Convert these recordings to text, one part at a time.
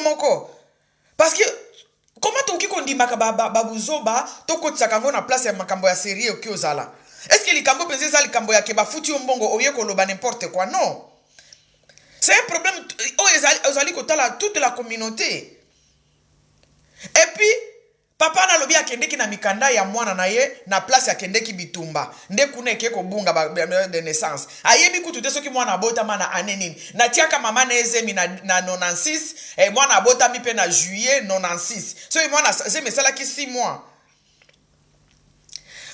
moko. Parce que comment tu qui dit babuzoba to ko tsakango na place ya makambo ya série oki ozala. Est-ce que likambo penze za likambo ya ke ba futi mbongo oye ko loba n'importe quoi? Non. C'est un problème ozali ko tala toute la communauté. Et puis papa na lobi akendeki na mikanda ya mwana na ye na place akendeki bitumba nde kuna eke ko bunga de naissance ayebi kutu te soki mwana abota mana anenini na tiaka mama na ezemi na 96 mwana abota mi pe na juillet 96 so mwana zemi sala ki 6 mois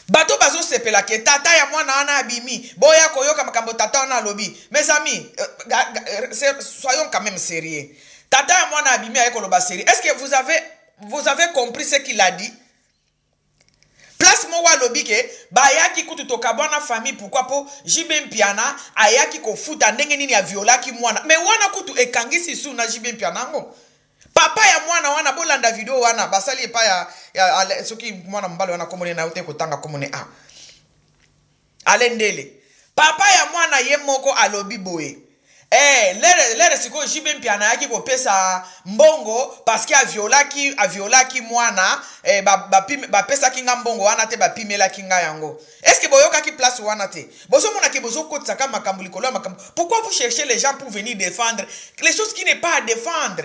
bato bazo sepela ke tata ya mwana wana abimi boya koyoka makambo tata wana lobi. Mes amis, soyons quand même sérieux. Tata ya mwana abimi ayeko loba sérieux. Est-ce que vous avez compris ce qu'il a dit? Place moi lobi ke bayaki kutu tokabwana famille pourquoi po Jibe Mpiana ayaki ko futa ndenge nini ya violaki mwana. Mais wana kutu ekangisi su na Jibe Mpiana ngo. Papa ya mwana wana bolanda video wana basali pa ya soki mwana mbalo wana komone na ute kotanga komone a. Alendele. Papa ya mwana ye moko alobi boye. Lere siko Jibe Mpiana yaki ko pesa mbongo parce que aviolaki mwana ba pesa kinga mbongo wana te ba pimela kinga yango. Est-ce que boyoka ki place wana te? Bozo mona ke bozo kotsa makambo likolo makambo. Pourquoi vous cherchez les gens pour venir défendre les choses qui n'est pas à défendre?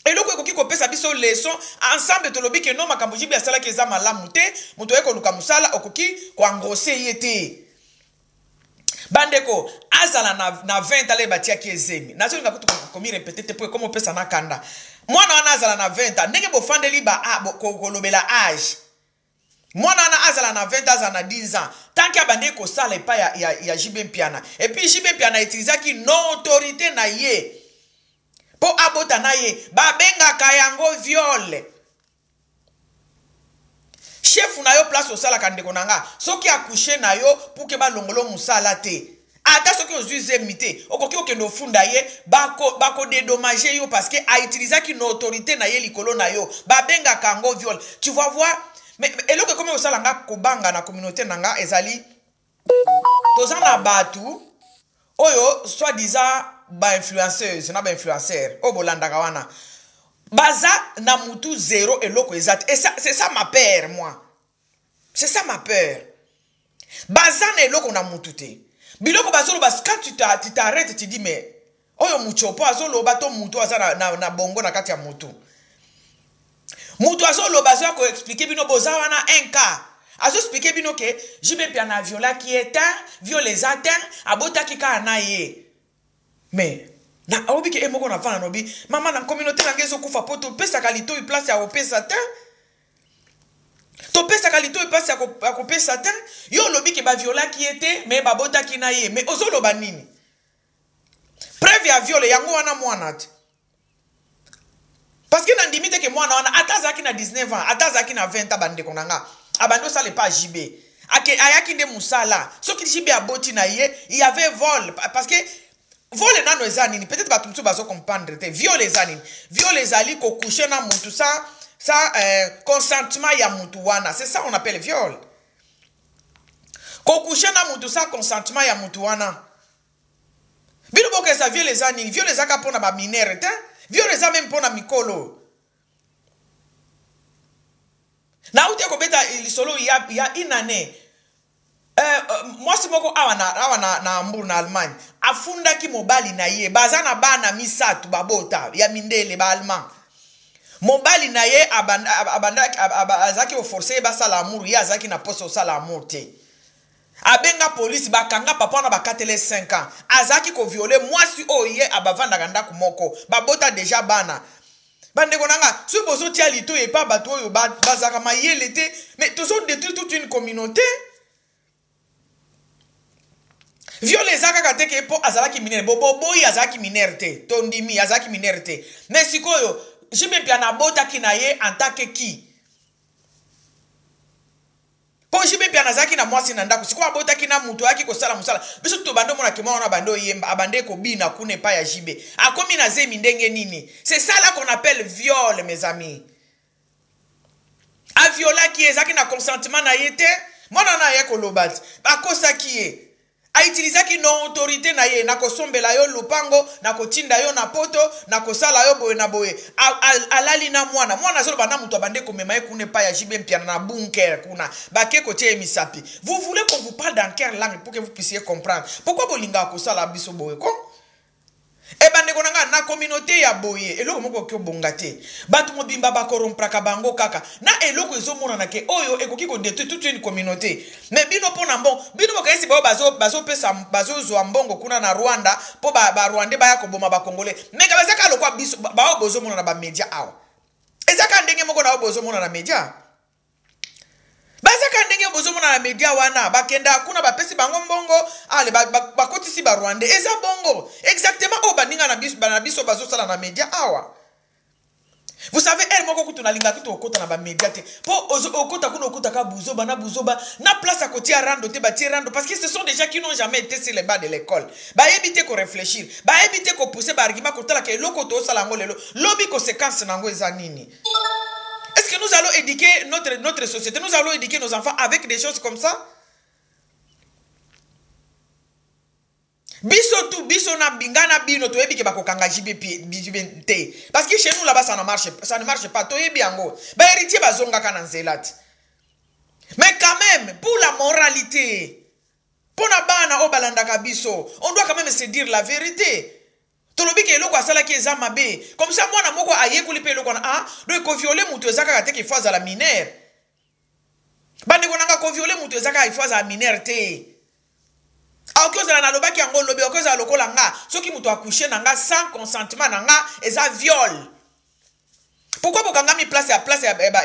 Et loko ekoki ko pesa biso leçon ensemble to lobi ke no makambo Jibe asala ke za malamu te, muto eko luka musala okoki ko engrosser yete. Bandeko azala na 20 ale batia ki ezemi nazo nga kutu komi répéter te pour comment pesa na kanda mwana wana azala na 20 ndenge bo fandeli ba ko lobela âge mwana wana azala na 20 azala na 10 ans tant que abande ko sala pa ya Jibe Mpiana et puis Jibe Mpiana utilizaki no autorité na ye po abota na ye ba benga kayango viol. Chef na yo place au sala kandeko nanga soki akoucher na yo pour ke ba longolo musala te ata soki ozuze mité okoki okendo funda ye bako dédommager yo parce que a utiliser ki no autorité na ye likolo na yo ba benga kango viol. Tu vas voir mais eloko comme au sala nga kobanga na communauté nanga ezali tozana batu oyo soit disant ba influenceuse na ba influenceur o bolanda kawana baza na mutu zéro eloko exact. Et ça, c'est ça ma peur, moi. C'est ça ma peur. Baza na eloko na mutu te. Biloko bazolo bas quand tu t'arrêtes tu dis mais oyo muchopo azolo bato mutu aza na bongo na kati ya mutu. Mutu azolo bazo ko expliquer bino boza wana un cas. Azo expliquer bino ke Jibe Mpiana viola qui est violé zatin abota ki ka na ye. Mais na obi ke emoko na fana nobi mama na communauté na ngezo kufa poto pesa kalito i place ya opesa ta to pesa kalito i place ya ko pesa ta yo lobi ke ba viola ki ete mais ba bota ki na ye mais ozolo ba nini preuve ya viole yango wana mwana te parce que na ndimite ke mwana wana atazaki na 19 ans atazaki na 20 ans bande konanga abando sale pas Jibe ayaki nde musala soki Jibe aboti na ye il y avait vol parce que Vole nano ezanini peut-être ba tumtu bazo comprendre te viol ezanini viol ezali ko coucher na mutu ça consentement ya mutu wana c'est ça on appelle viol ko coucher na mutu ça consentement ya mutu wana bino boke sa viol ezanini viol ezaka pona ba minere te viol eza même pona mikolo na uti ko beta lisolo ya inane moi si moko awa na Hambourg na Allemagne afunda ki mobali na ye bazana bana misatu babota ya mindele ba allemand mobali na ye azaki o forcer ba sala amour ya azaki na poste o sala amour te abenga police bakanga papa na bakatele 5 ans azaki ko violer mwasi oye abavanda kanda kumoko babota déjà bana bande konanga so bozo tia lito e pa bato oyo bazaka mayele te mais tozo détruire toute une communauté. Viole ezaka kateke po azalaki minere boboyi azalaki minere te tondimi azalaki minere te mais sikoyo Jibe Mpiana bota ki na ye en tant que qui po Jibe Mpiana azalaki na mwasi na ndako sikoyo bota ki na mutu yaki ko sala musala biso to bando mona ke mona bando yemba abande ko bina kune pa ya Jibe akomi na zemi ndenge nini. C'est ça là qu'on appelle viol mes amis. A viola ki ezaki na consentement na yete mona na ye ko lobat akosa ki ye Aitilisaki non autorité na ye na kosombela yo lupango na kotinda yo na poto na kosala yo boye na boye alali na mwana zolo bana muto bande komema ye kune pa ya JB Mpiana na bunker kuna bake kotie misapi. Vous voulez qu'on vous parle dans quelle langue pour que vous puissiez comprendre pourquoi bolinga kosala biso boye ko? E bande konanga na communauté ya boye eloko moko kyo bongate batu mobimba ba korompraka bango kaka na eloko ezomona na ke oyo ekoki ko détruire toute une communauté mais bino pona mbon bino bokayesi bazo pesa bazo zo mbongo kuna na Rwanda po ba Rwanda ba ya koboma ba Congolais mais kabazaka lokwa biso ba bozo mona na ba media awa ezaka ndenge moko na bozo mona na media bazaka ndenge bozo mona na media wana bakenda kuna bapesi bango mbongo ale bakotisi ba Rwanda eza bongo exactement o baninga na biso bazo sala na media awa. Vous savez elle moko kutu na linga kutu okota na ba media te po okota kuna okota ka buzoba na place à côté à rando te bati rando parce que ce sont des gens qui n'ont jamais été sur les bancs de l'école ba éviter ko réfléchir ba éviter ko pousser ba argument ko tala ke loko to sala ngo lelo lobby conséquence nango eza nini. Est-ce que nous allons éduquer notre société? Nous allons éduquer nos enfants avec des choses comme ça? Biso na bingana bino to ebike bakokanga JB parce que chez nous là-bas ça ne marche pas to yebi yango ba héritier bazonga kana nzelati. Mais quand même pour la moralité pour na bana o balandaka biso on doit quand même se dire la vérité. Tolobike eloko asala ki eza mabe comme ça mwana moko ayekuli pe eloko na do ko violer mutu ezaka kate ki faza la mineur bande konanga ko violer mutu ezaka ifaza la mineur te akoza na lobaki yango lobi akoza lokola nga soki mutu akoucher nanga sans consentement nanga eza viol. Pourquoi bokanga mi place ya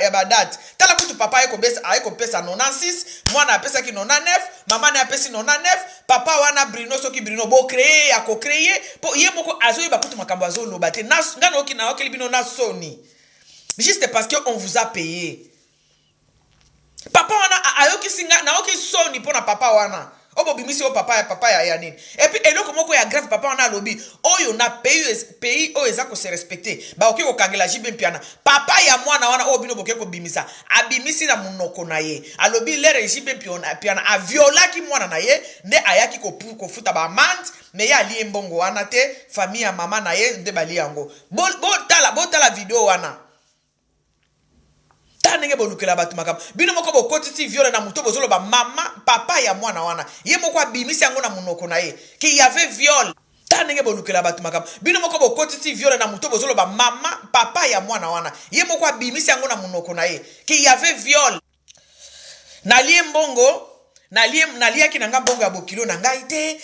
ba date tala kutu papa ayeko pesa 96 mwana apesa ki 99 maman na apesi 99 papa wana Bruno soki Bruno bo créer ya ko créer po ye moko azoyi ba kutu makambo azolo bate ngana oki na okeli bino na soni juste parce que on vous a payé papa wana ayoki singa na oki soni pona papa wana obo bimisi o papa ya nini et puis eloko moko ya grave papa wana lobi oyo na pays o ezako se respecter ba oki ko kangela JB Mpiana papa ya mwana wana o bino boke ko bimisa abimisi na munoko na ye alobi lere JB Mpiana a violaki mwana na ye nde ayaki ko futa ba amende mais ya ali mbongo wana te famille ya mama na ye nde bali yango bo tala video wana tanenge bolukela batu makamba bino moko bokotisi viole na muto bozolo ba mama papa ya mwana wana ye moko abimisi yango na munoko na ye ki y avait viol tanenge bolukela batu makamba bino moko bokotisi viole na muto bozolo ba mama papa ya mwana wana ye moko abimisi yango na munoko na ye ki y avait viol na lie mbongo naliaki nanga mbongo ya bokilo na ngai te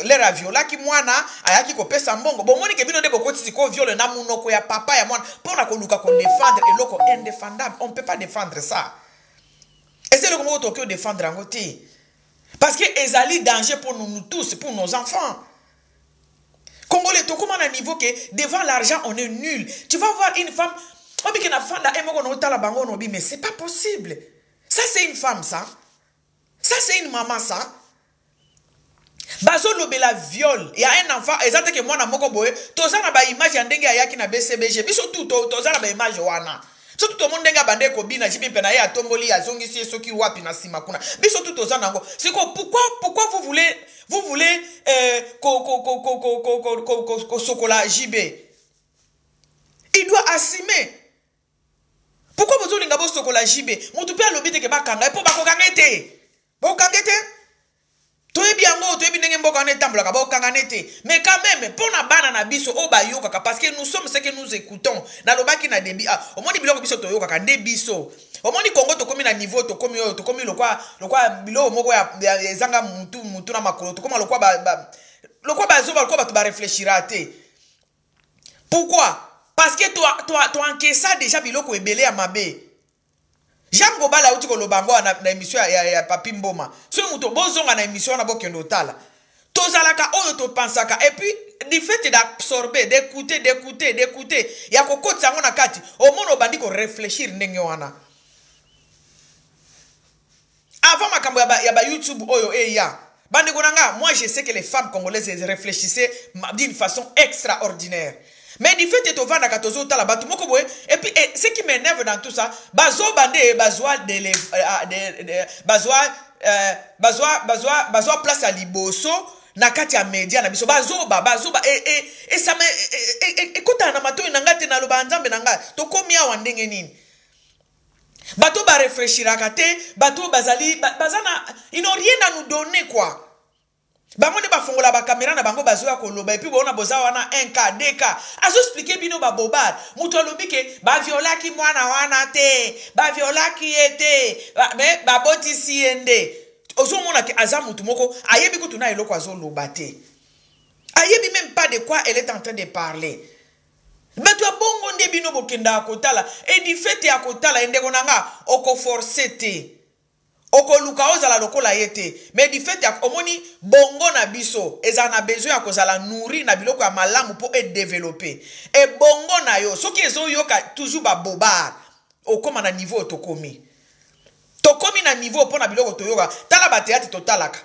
lera violaki mwana ayaki kopesa mbongo bomoni ke bino nde bokotisi ko viole na munoko ya papa ya mwana pona koluka ko défendre eloko indéfendable on peut pas défendre ça et c'est le comment to défendre en côté parce que ezali danger pour nous tous pour nos enfants Congolais to comment à niveau que devant l'argent on est nul. Tu vas voir une femme obi ke na fanda emoko no tala bango no bi mais c'est pas possible. Ça, c'est une femme, ça. Ça, c'est une maman, ça. Bazo lobela viol. Il y a un enfant. Exactement que moi, na moko boye. Toza na ba image ya ndenge ayaki na BCBG. Biso tout toza na ba image wana. Biso tout monde ndenga bande ko bina JB Mpiana ya tomboli ya zongisi soki wapi na sima kuna. Biso tout toza nango. C'est quoi pourquoi vous voulez sokola JB. Il doit assumer. Pourquoi vous avez dit que la JB, mon tout père lobby te ba kanga, pour ba ko kangete. Ba ko kangete. To e biango, to e binenge mboka na tambla ka ba ko kangete. Mais quand même, pour na bana na biso o ba yoka parce que nous sommes ceux que nous écoutons. Na lobaki na debi au moni biloko biso to yoka ka nde biso. Au moni Congo to komi na niveau to komi lokwa bilo moko ya zanga mutu na makolo to koma lokwa ba zo ba lokwa ba to ba réfléchira te. Pourquoi? Parce que toi encaissa déjà biloko ebele ya mabe. Jean Gobala uti ko lobango na émission ya Papi Mboma. So muto bozonga na émission na bokendo tala. Tozalaka oyo to pensaka et puis du fait d'absorber, d'écouter, ya kokoti sango na kati. Au mono bandi ko réfléchir ndenge wana. Avant makambo ya ba YouTube oyo ya. Bandi konanga, moi je sais que les femmes congolaises réfléchissaient d'une façon extraordinaire. Mais du fait que tu vas dans Katozo, tu as la batu moko boye. Et puis, ce qui m'énerve dans tout ça, bazo bande, bazoa bazwa place à liboso na kati ya media na biso bazoba et ça me ekota na mato na ngate na loba nzambe na nga to komi awa ndenge nini bato ba réfléchiraka te bato bazali bazana ils n'ont rien à nous donner quoi. Bango ne ba fongola ba caméra na bango bazoya koloba et puis bona boza wana 1K 2K azo expliquer bino ba bobad muto lobi ke ba violaki mwana wana te ba violaki ete mais ba botisi ende ozo mona ke aza mutu moko ayebi ko tuna eloko azo loba te ayebi même pas de quoi elle est en train de parler. Bato ya bongo nde bino bokenda akotala et du fait ya kotala ende konanga oko forcer te oko luka ozala lokola yete mais du fait ya omoni bongo na biso eza na besoin ya kozala nourri na biloko ya malamu po e développer et bongo na yo soki ezo yoka toujours ba bobard okoma na niveau tokomi na niveau po na biloko toyoka tala ba théâtre totalaka.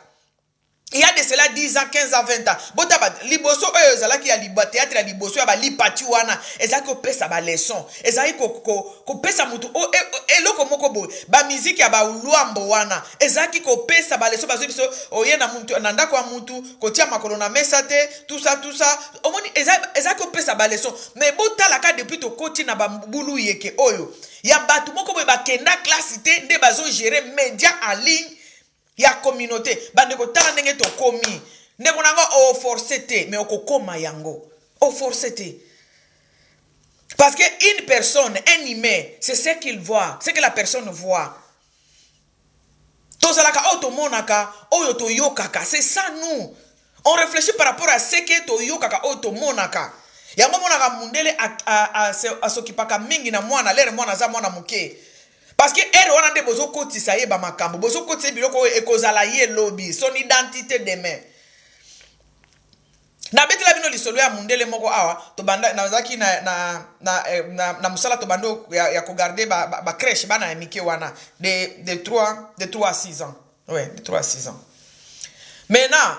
Il y a de cela 10 ans, 15 ans, 20 ans. Bota ba liboso ezalaki ya liba théâtre ya liboso ya ba lipati wana. Ezaki ko pesa ba leçon. Ezaki ko pesa mutu eloko moko bo. Ba musique ya ba luambo wana. Ezaki ko pesa ba leçon bazo biso oye na mutu na ndako ya mutu ko tia makolo na mesa te tout ça. Omoni ezaki ko pesa ba leçon. Mais bota la ka depuis to koti na ba bulu yeke oyo. Ya batu moko bo ba kenda classe te nde bazo gérer média en ligne. Ya communauté bande ko tala ndenge to komi ndeko nango o forcete mais okokoma yango o forcete parce que une personne un humain c'est ce qu'il voit c'est que la personne voit tozalaka o to monaka oyo to yokaka c'est ça nous on réfléchit par rapport à ce que to yokaka o to monaka yango monaka mundele a s'occupaka mingi na mwana lere mwana za mwana muke. Parce que elle on a des besoins quotidiens ba makambo besoin quotidien biloko ekozala ye lobby son identité demain na betela bino lisolo ya mundele moko awa to banda na zaki na musala to bando ya ko garder ba crèche bana ya mike wana de 3 à 6 ans ouais de 3 à 6 ans maintenant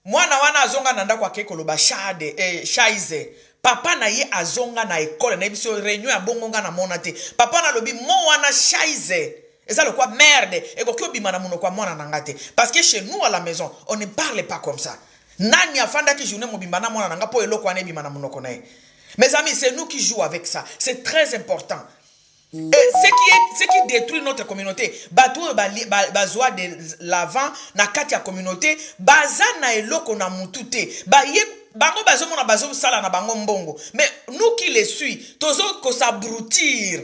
mwana wana azonga nanda kwa kekolo ba shaize papa na ye azonga na école na biso réunion ya bongonga na mona te papa na lobi mo wana shaize eza le quoi merde et ko bima na muno kwa mona na ngate parce que chez nous à la maison on ne parle pas comme ça nani afanda ki journée mo bimba na mona nga po eloko ane bima na muno ko na. Mes amis, c'est nous qui jouons avec ça, c'est très important. Ce qui détruit notre communauté, batou bazwa de l'avant na kati ya communauté bazana eloko na mutute ba ye bango bazo mona bazo sala na bango mbongo, mais nous qui les suit tozo ko s'abrutir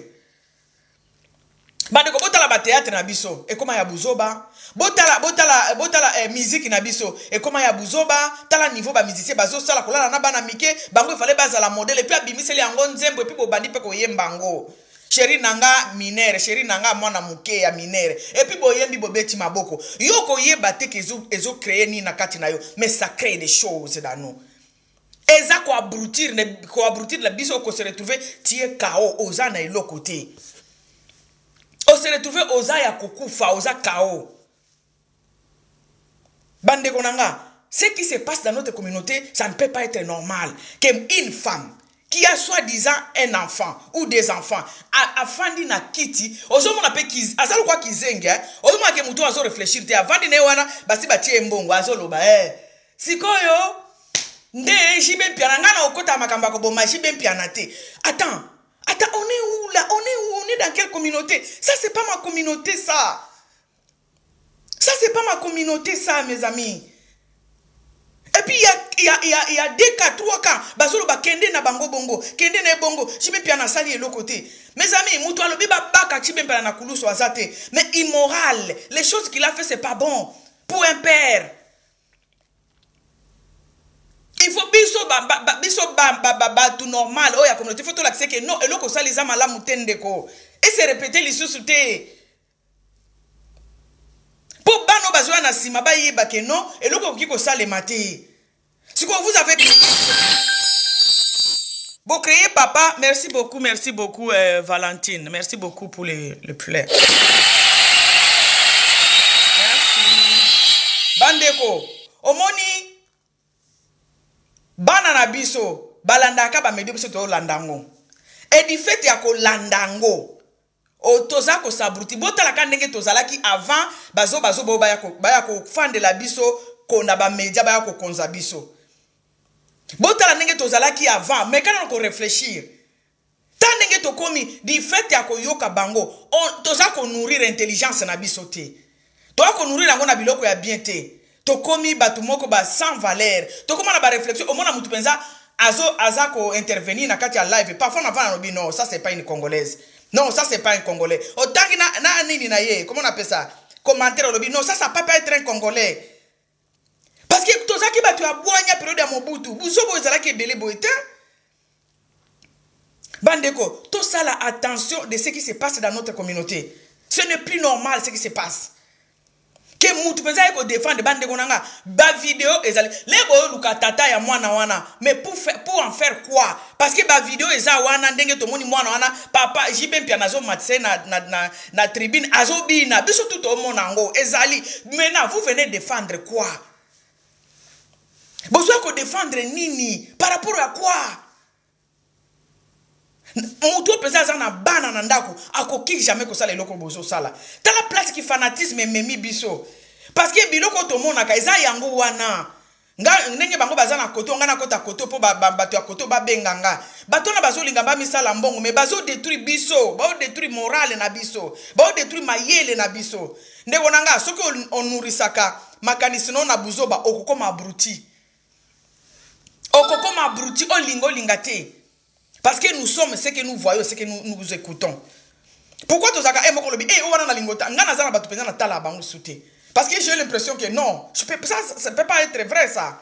bande ko botala ba théâtre na biso e koma ya buzoba botala musique na biso e koma ya buzoba tala niveau ba musicien bazo sala kolala na bana mike bango il fallait bazala modèle et puis abimiseli yango nzembo et puis bo bandi pe ko yembango. Chéri nanga minere, chéri nanga mwana muke ya minere. Et puis boyembi bobeti maboko. Yoko yeba te ke ezo créer ni na kati na yo, mais ça crée des choses dans nous. Eza ko abrutir la biso ko se retrouver tie kao oza na eloko te. O se retrouver oza ya kokufa, oza kao. Bande konanga, ce qui se passe dans notre communauté, ça ne peut pas être normal. Qu'une femme qui a soi-disant un enfant ou des enfants a fandi na kiti ozo mona pe kiz azalo kwa kizenga ozo mona ke mutu azo réfléchir te avandi ne wana basi batie mbongo azo loba sikoyo nde jibe piana ngana okota makamba ko boma jibe piana te. Attends on est où là, on est dans quelle communauté? Ça c'est pas ma communauté ça c'est pas ma communauté ça mes amis. Et puis il y a 2 cas, 3 cas. Bazolo ba kende na bango bongo, kende na bongo, chibe pia na sali l'autre côté. Mes amis, mutu alobi ba baka chibe pia na kuluso azate. Mais immoral, les choses qu'il a fait c'est pas bon pour un père. Il faut biso tout normal. Oh ya communauté faut to l'accepter que non, eloko saliza malamu tendeko. Et c'est répéter les sous-soutés. Pour bano bazwa na sima ba yeba ke non eloko kiko sale maté. Si vous avez bon créer papa, merci beaucoup Valentine, merci beaucoup pour le fleur. Merci. Bandeko, omoni bana na biso balandaka ba medio biso to landango. Et du fait ya ko landango o toza ko sabruti botala ka ndenge tozalaki avant bazo bo baya ko fandela biso ko na ba media baya ko konza biso botala ndenge tozalaki avant mais kana ko réfléchir ta ndenge to komi di fait ya ko yoka bango toza ko nourrir intelligence na biso te to ko nourrir yango na biloko ya bien te to komi batu moko ba sans valeur to koma na ba réflexion au mona mutu penza azako intervenir na kati ya live parfois na vana lobi non ça c'est pas une congolaise non ça c'est pas un congolais otangi na nini na ye comment on appelle ça commentaire lobi non ça peut pas être un congolais parce que tozaki batu ya boanya période ya Mobutu buzobo ezalaki ebele boete bandeko tout ça la attention de ce qui se passe dans notre communauté ce n'est plus normal ce qui se passe que mutu penza ko défendre bande konanga ba vidéo ezali lebo luka tata ya mwana wana mais pour en faire quoi parce que ba vidéo eza wana ndenge to moni mwana wana papa jibe mpia nazo matse na tribune azobina biso tout au monde ngo ezali maintenant vous venez défendre quoi besoin ko défendre nini par rapport à quoi mutu penza za na bana na ndako akoki jamais ko sala eloko bozo sala ta la place qui fanatisme memi biso parce que biloko to mona ka eza yango wana nga ndenge bango bazana koto nga na kota koto po bato ya koto ba benganga bato na bazolinga ba misala mbongo mais bazo détruire biso ba détruire morale na biso ba détruire mayele na biso ndeko nanga soki onurisaka makanisi no na buzoba okokoma abruti olingo lingate. Parce que nous sommes ce que nous voyons, ce que nous écoutons. Pourquoi tu as moko lobi on va na lingota ngana zana batu penza na tala bango souté. Parce que j'ai l'impression que non, ça peut pas être vrai ça.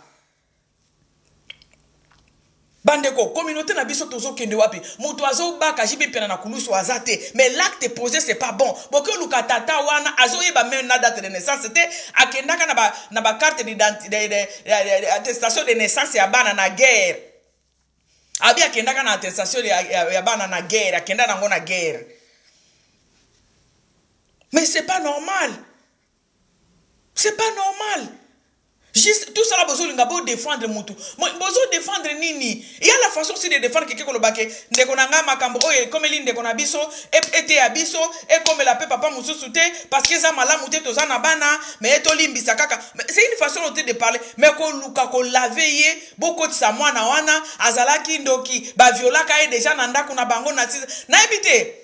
Bandeko communauté na biso tozo kende wapi mutu azo baka jibe pena na kulusu azate mais l'acte posé c'est pas bon boko luka tata wana azo yeba même na date de naissance c'était akendaka na ba carte d'identité attestation de naissance ya bana na guerre. Abi akendaka na attestation ya bana na guerre, akenda nango na guerre. Mais c'est pas normal. C'est pas normal. Juste tout ça là besoin de défendre mutu. Besoin défendre nini. Il y a la façon aussi de défendre quelqu'un ko bake ndeko nanga makambo oye comme linde ko na biso ete ya biso et comme la paix papa mususu te parce que ça malamu te toza na bana mais to limbisa kaka. C'est une façon de parler mais ko luka ko laver beaucoup de sa mwana wana azalaki ndoki ba violaka e déjà na ndako na bango na na ebite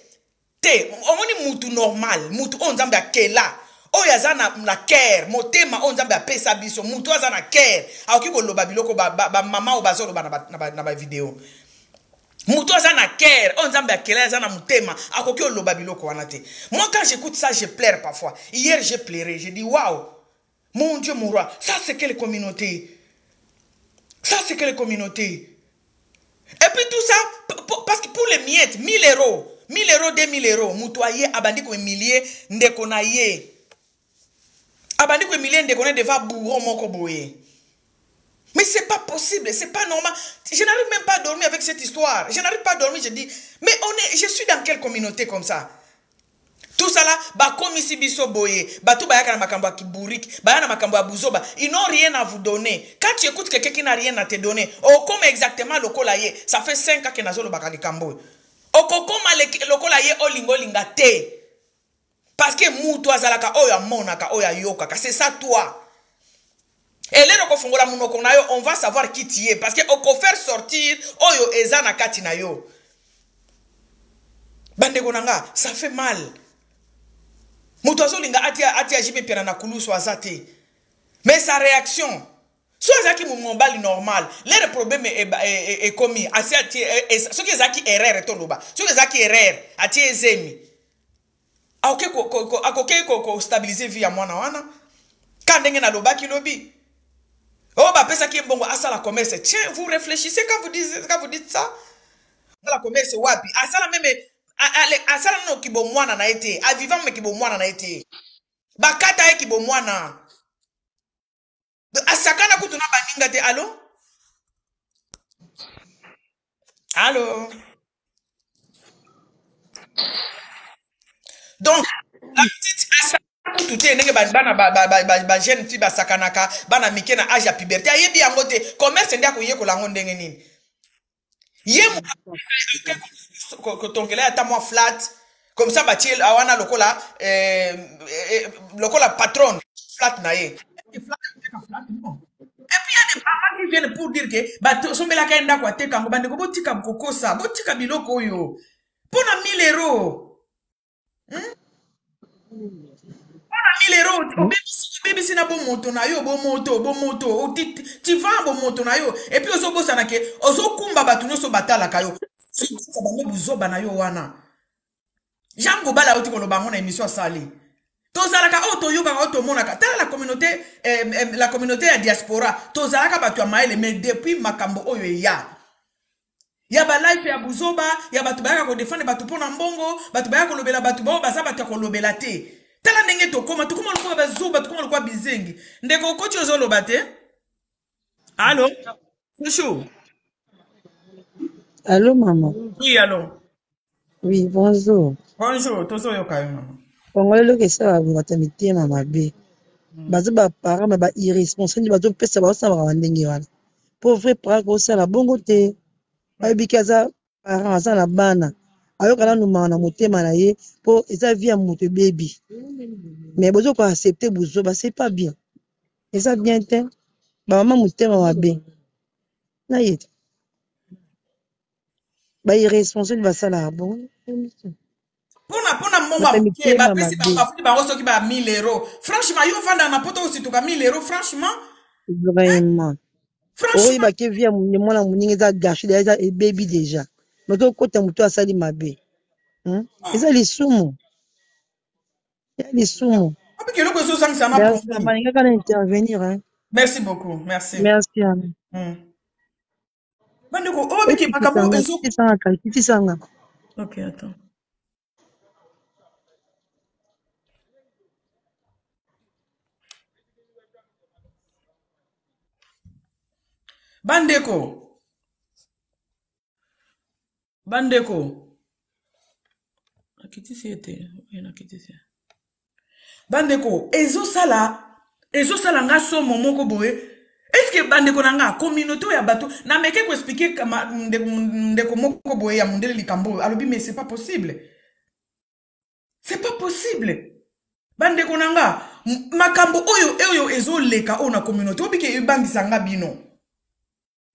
te omoni mutu normal mutu onzambe akela oya za na care motema onzambe apesa biso mutu aza na care aoki koloba biloko ba mama o bazoloba na ba video mutu aza na care onzambe akela aza na motema akoki koloba biloko wana te. Moi quand j'écoute ça je pleure parfois. Hier j'ai pleuré, j'ai dit waouh mon Dieu mon roi, ça c'est quelle communauté, ça c'est quelle communauté. Et puis tout ça parce que pour les miettes 1000 euros 2000 euros mutu aye abandi ko humilier ndeko na ye abandi ko humilier ndeko na deva bourreau moko boye. Mais c'est pas possible, c'est pas normal. Je n'arrive même pas à dormir avec cette histoire. Je n'arrive pas à dormir, je dis mais je suis dans quelle communauté comme ça? Tout ça là, ba komisi biso boye, ba tout bayaka na makambo ya kiburiki, ba na makambo ya buzoba, ils n'ont rien à vous donner. Quand tu écoutes quelqu'un qui n'a rien à te donner, comme exactement lokola ye, ça fait 5 ans que nazo lo bakali kambo. Okokoma lokola ye olingo linga te. Parce que mutu azalaka oya monaka oya yokaka, c'est ça toi. Et là okofungola munoko na yo, on va savoir qui tu es parce que oko faire sortir oyo eza na kati na yo. Bandeko nanga, ça fait mal. Mutu azolinga atia jibe pena na kulusu azate. Mais sa réaction soit zaki mombali normal, le problème est commis. Ce qui est zaki erreur toloba. Ce qui est zaki erreur, ati ezemi. Akoke ko stabiliser vie ya mwana wana. Quand ndenge na lobaki lobi. Oh ba pesa ki mbongo asa la commerce. Tiens, vous réfléchissez quand vous dites ça. La commerce wapi? Asala meme asala no kibo mwana na ete. A vivant me kibo mwana na ete. Bakata e kibo mwana. Asakana kutuna baninga te. Allô? Allô? Donc, la petite asakana kutute nenge bana jeune fille basakanaka bana mike na âge ya puberté. Ayebi yango te. Commerce ndia ko yeko lango ndenge nini. Ye mu ko tongela ata moi flat. comme ça batie awana lokola patron flat na ye. Et puis il y a des parents qui viennent pour dire que bato sombela kaenda kwa te kango bande ko botika kokosa botika biloko yo pona 1000 €. Pona 1000 €. Bébé si na bon moto na yo bon moto tu vends bon moto na yo et puis ozo bosa na ke ozo kumba batu nyoso batala kayo ça bango buzoba na yo wana jango bala oti koloba ngona émission sali tozalaka otoyoka otomonaka tala la communauté ya diaspora tozalaka batu ya maele mais depuis makambo oyo ya ba life ya buzoba ya batu bayaka ko défendre batu pona mbongo batu bayaka kolobela batu bao baza batu kolobela te tala ndenge tokoma lokwa bazuba tokoma lokwa bizengi ndeko kochi ozoloba te. Allô Chouchou. Allô maman. Oui allô. Oui bonjour. Bonjour tozo yoka maman. Congolais lo kesa ba ngata mitema mabe. Bazo ba parents ba irresponsable bazo pesa ba osaba ba ndenge wana. Pauvre parents ko sala bongo te. Ayibikaza parents aza na bana. Ayokana numa na motema na ye po eza vie ya moto baby. Mais bozo ko accepter bozo ba c'est pas bien. Eza bien te. Ba maman motema mabe. Na yete. Ba irresponsable ba sala bon. Pona moma ke ba pesi ba bafuti ba roso ki ba 1000 €. Franchement yo vanda na poto aussi to ka 1000 €, franchement. Vraiment. Oui, bah qui vient moi la moninga za gâché déjà et baby déjà. Mais toi côté muto asali mabe. Hein? Eza les sumo. Ya les sumo. Abi ke loko zo sang ça na pour. Maninga kana intervenir hein. Merci beaucoup, merci. Merci Anna. Bandeko obi ke makambo ezo. Sanga. OK, attends. Bandeko. Akiti siete, na kiti siete. Bandeko, ezo sala nga somo moko boye. Est-ce que bandeko nanga communauté ya bato na meke ko expliquer kama ndeko moko boye ya mundele likambo alobi mais c'est pas possible. C'est pas possible. Bandeko nanga makambo oyo ezo leka ona communauté obi ke bangi sanga bino.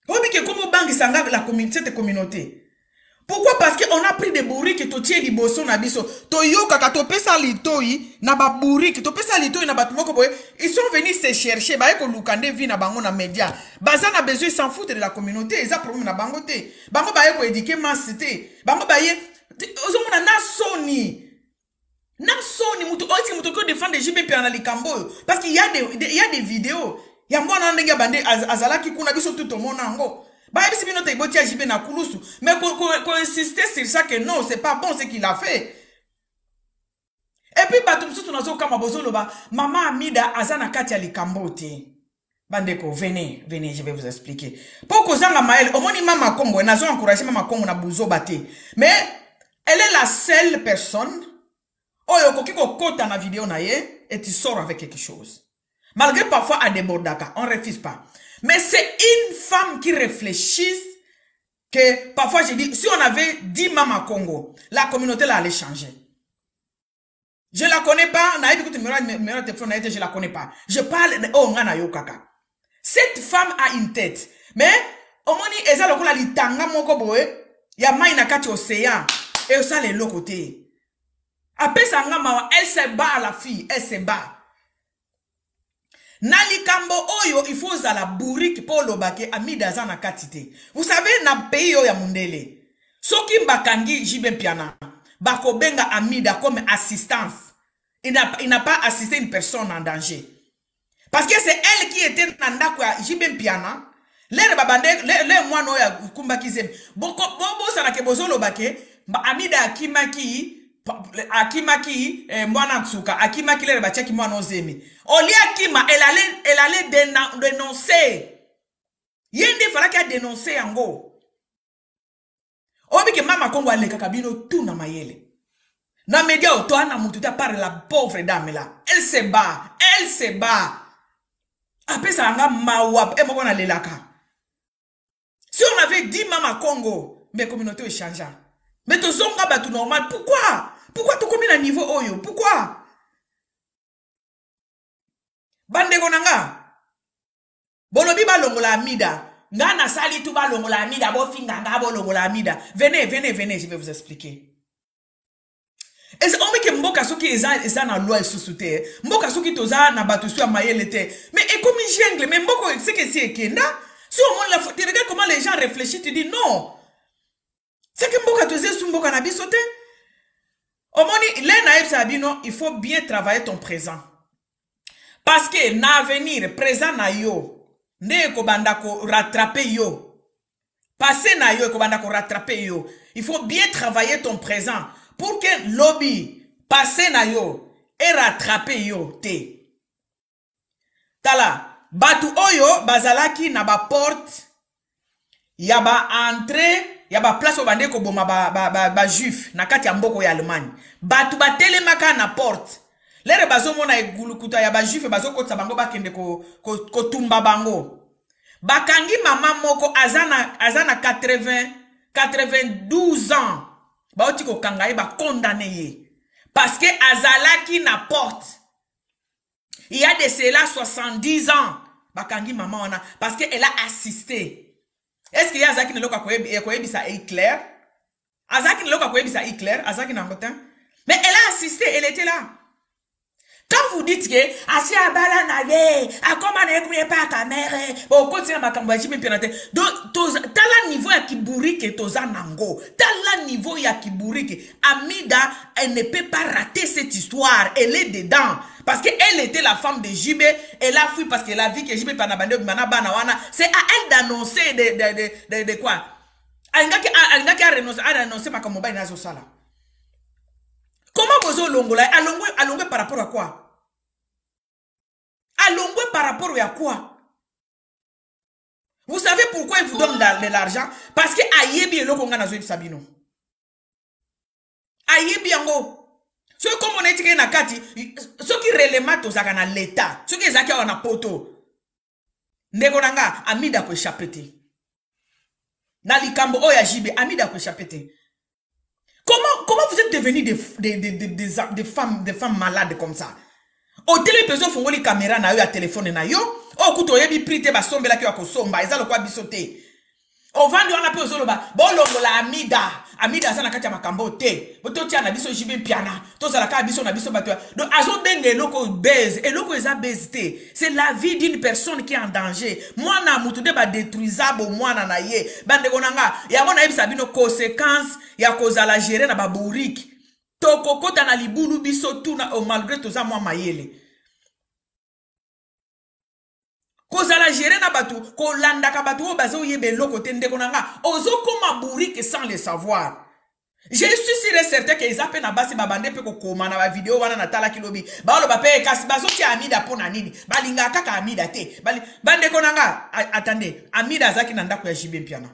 Obi ke komo bangi sanga la communauté cette communauté. Pourquoi? Parce qu'on a pris des bourriques to tie liboso na biso. To yoka ka to pesa litoi na ba bourrique, to pesa litoi na batumoko boye. Ils sont venus se chercher, ba eko lukande vi na bango na média. Baza na besoin s'en foutre de la communauté, ils a problème na bango te. Bango ba eko éduquer massité. Bango ba ye ozomona na soni. Na soni mutu oisi mutu ko défendre JB Piana likambo parce qu'il y a des vidéos. Ya mwana ndenge bande azalaki kuna biso tout au monde ngo. Bah, si bien notre JB na kulusu, mais qu'on insister sur ça que non, c'est pas bon ce qu'il a fait. Et puis batum sous nazo kama bozolo ba maman Amida azana katia likambote. Bandeko venez, je vais vous expliquer. Poko zanga mael omoni mama Kongo nazo encourager mama Kongo na buzo bate. Mais elle est la seule personne oyo kokiko kota na vidéo na ye et tu sors avec quelque chose. Malgré parfois à des bordaka, on refuse pas. Mais c'est une femme qui réfléchit que parfois je dis, si on avait 10 mamans Congo, la communauté là allait changer. Je la connais pas, je la connais pas. Je parle de Ongana Yokaka. Cette femme a une tête. Mais, omoni eza lokola litanga moko boe, ya mai na kati océan, et ça les l'autre côté. Après ça, elle se bat à la fille, elle se bat. Nali kambo oyo il faut za la bourrique pour lobake Amida za na katite. Vous savez na pays ya mundele. Soki mbakangi JB Piana, bako benga Amida comme assistance. Il n'a pas assisté une personne en danger. Parce que c'est elle qui était nanda kwa JB Piana. Lere babande le mwana ya kumba kizem. Boko sana ke bozo lobake Amida akimaki mwana tsuka akimaki lere bachaki mwana ozemi oli akima elle allait dénoncer yende fala ki a dénoncer yango obi ke mama Kongo aleka kabino tout na mayele na media auto ana mutu ta par la pauvre dame là elle se bat après ça nga mawap moko na lelaka. Si on avait dit mama Kongo mais communauté change. Mais tout zonga batu normal pourquoi? Pourquoi tu commis à niveau oyo? Pourquoi? Bande konanga. Bolobi ba longola amida. Ngana sali tu ba longola amida. Bo finga nga bo longola amida. Venez, je vais vous expliquer. Et c'est on que mboka soki eza na loi sous-souté. Mboka soki toza na bato sur mayele te. Mais et comme jungle, mais mboko c'est que c'est kenda. Si au moins la tu regardes comment les gens réfléchissent, tu dis non. C'est que mboka toza sous mboka na bisote. Au moins les naïfs sabino, il faut bien travailler ton présent. Parce que na avenir présent na yo, ne ko banda ko rattraper yo. Passé na yo ko banda ko rattraper yo. Il faut bien travailler ton présent. Pour que lobby passe na yo et rattrape yo te. Tala, batu oyo bazalaki na ba porte, ya ba entrée, ya ba place obande ko boma ba juif na kati ya mboko ya Allemagne. Batu ba telemaka na porte. Lere bazo mona egulukuta ya ba juif bazo kotsa bango bakende ko tumba bango. Bakangi mama moko azana 92 ans. Baoti ko kangaye ba condamné ye. Parce que azalaki na porte. Il y a de cela 70 ans. Bakangi maman wana. Parce qu'elle a assisté. Est-ce qu'il y a Azaki ne loka koyebi sa Hitler? Azaki ne loka koyebi sa Hitler? Azaki na ngotin? Mais elle a assisté, elle était là. Quand vous dites que asi abala na ye, akoma na ekouye pa kamere, bon continue makambo ya jibe penate. Donc tala niveau ya kiburi ke toza nango. Tala niveau ya kiburi ke Amida, elle ne peut pas rater cette histoire, elle est dedans. Parce qu'elle était la femme de JB, elle a fui parce qu'elle a vu que JB panabande bana banawana, c'est à elle d'annoncer de quoi? Alingaki a renoncé makambo ba inazo sala. Comment vous longola alongwe par rapport à quoi? Alongwe par rapport à quoi? Vous savez pourquoi il vous donne de l'argent? Parce que ayebi eloko nga nazo sabino. Ayebi yango. Ce comme on est na kati, ce qui relève tozaka na l'état, ce qui ezaki na poto. Ndeko nanga Amida ko échapper. Na likambo oya jibe Amida ko échapper. Comment vous êtes devenus des femmes malades comme ça? Au télévision fongoli caméra na yo ya téléphone na yo. O kuto yebi prité ba sombe la ki ko somba ezalo kwa bisote. O vandi on appelle ozoloba bolongo la Amida sana kati ya makambo te. Boto tia na biso jibe piana. To sala ka biso na biso bato. Donc azo denge eloko base, eloko eza base te. C'est la vie d'une personne qui est en danger. Moi na mutude ba détruisable moi na ye. Bande konanga ya mona yebisa bino conséquence ya kozala gérer na ba bourrique. To kokota na libulu biso tout na malgré tout ça moi mayele. Kozala gérer na batu ko landa ka batu bazo yebe loko tende konanga ozo koma bourrique sans le savoir. Je suis sûr et certain que ils appellent na basi babande pe ko koma na ba vidéo wana na tala kilobi ba lo ba pe kasi bazo ti Amida pona nini balinga kaka Amida te bande konanga attendez Amida zaki na ndako ya jibe piana.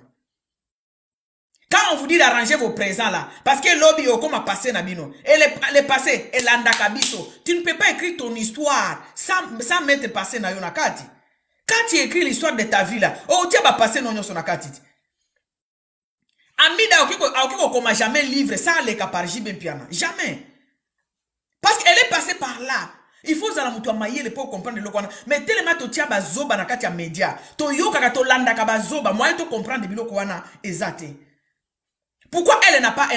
Quand on vous dit d'arranger vos présents là, parce que lobby au comme a passé na bino, et le passé, et l'andakabiso, tu ne peux pas écrire ton histoire sans mettre passé na yonakati. Quand tu écris l'histoire de ta vie là, oh tu vas passer non sur nakati. Amida okiko comme jamais livre ça les cas par JB Piana, jamais. Parce qu'elle est passée par là. Il faut zala mutu amaye le pour comprendre le quoi. Mais tellement to tia bazoba na kati ya media, to yoka to landa ka bazoba, moi to comprendre biloko wana ezate. Pourquoi elle n'a pas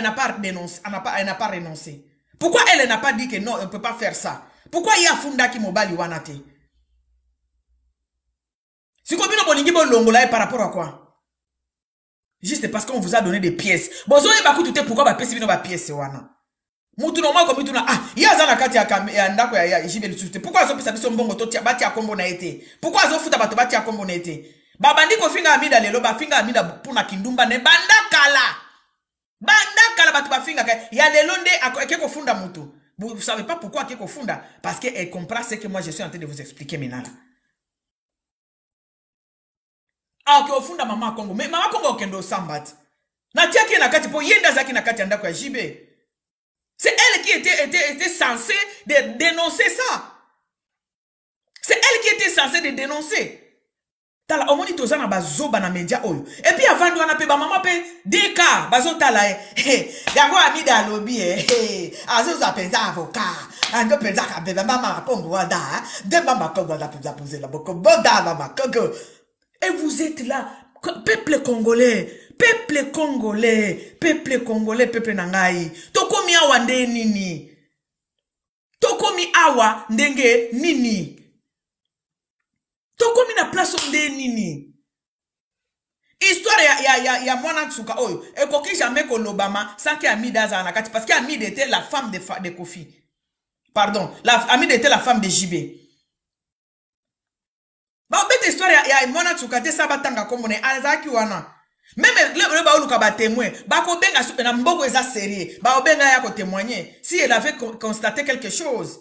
renoncé? Pourquoi elle n'a pas dit que non, elle ne peut pas faire ça? Pourquoi il y a Funda qui mobali wanate? Si comme vous bolingi bon longola par rapport à quoi? Juste parce qu'on vous a donné des pièces. Bozo e baku tout pourquoi ba pesi bino ba pièces wana? Mutu normal comme tuna ya zana kati ya ndako ya jibe lusute. Pourquoi zo pesa biso mbongo to tia bati ya kombo na été? Pourquoi zo futa bato bati ya kombo na été? Babandi ko finga Amida lelo ba finga Amida puna kindumba ne banda kala. Banda kala batu ba finga ka ya lelonde akeko funda mutu. Vous savez pas pourquoi akeko funda parce que elle comprend ce que moi je suis en train de vous expliquer maintenant. Ah ok funda mama Congo mais mama Congo okendo sambat. Na tia ki na kati po yenda zaki na kati ndako ya jibe. C'est elle qui était censée de dénoncer ça. C'est elle qui était censée de dénoncer. tala omoni tozana bazoba na media oyo et puis avant wana pe ba mama pe deka bazo tala yango Amida alobi azo za penza avocat ando penza ka be mama kongo wada de mama kongo la penza poser la boko boda mama kongo et vous êtes là peuple congolais peuple nangai tokomi awa nde nini tokomi awa ndenge nini tokomi na place nde nini histoire ya mwana tsuka oyo ekoki jamais kolobama sans que Amida za na kati parce que Amida était la femme de Kofi pardon Amida était la femme de JB ba obete histoire ya mwana tsuka te sabatanga komone azaki wana même le ba oluka ba témoin ba ko benga soupe na mboko eza sérieux ba obenga ya ko témoigner si elle avait constaté quelque chose.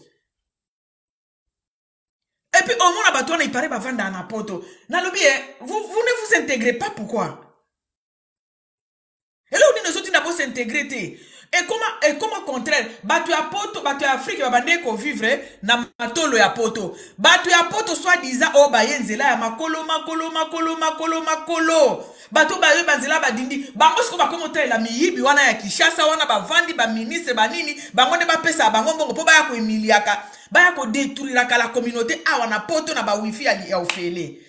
Et puis au moins abatona il paraît ba vanda na poto na lobi vous ne vous intégrez pas pourquoi et là on dit nous autres d'abord s'intégrer et comment contraire batu ya poto batu ya Afrique ba bande ko vivre na matolo ya poto batu ya poto soit disant o ba yenzela ya makolo bato ba yo banzela ba dindi bango siko ba komote la miyibi wana ya Kishasa wana ba vandi ba ministre ba nini bango ne ba pesa bango mbongo po ba ya ko emiliaka ba ya ko détruire la communauté awa na poto na ba wifi ya ofele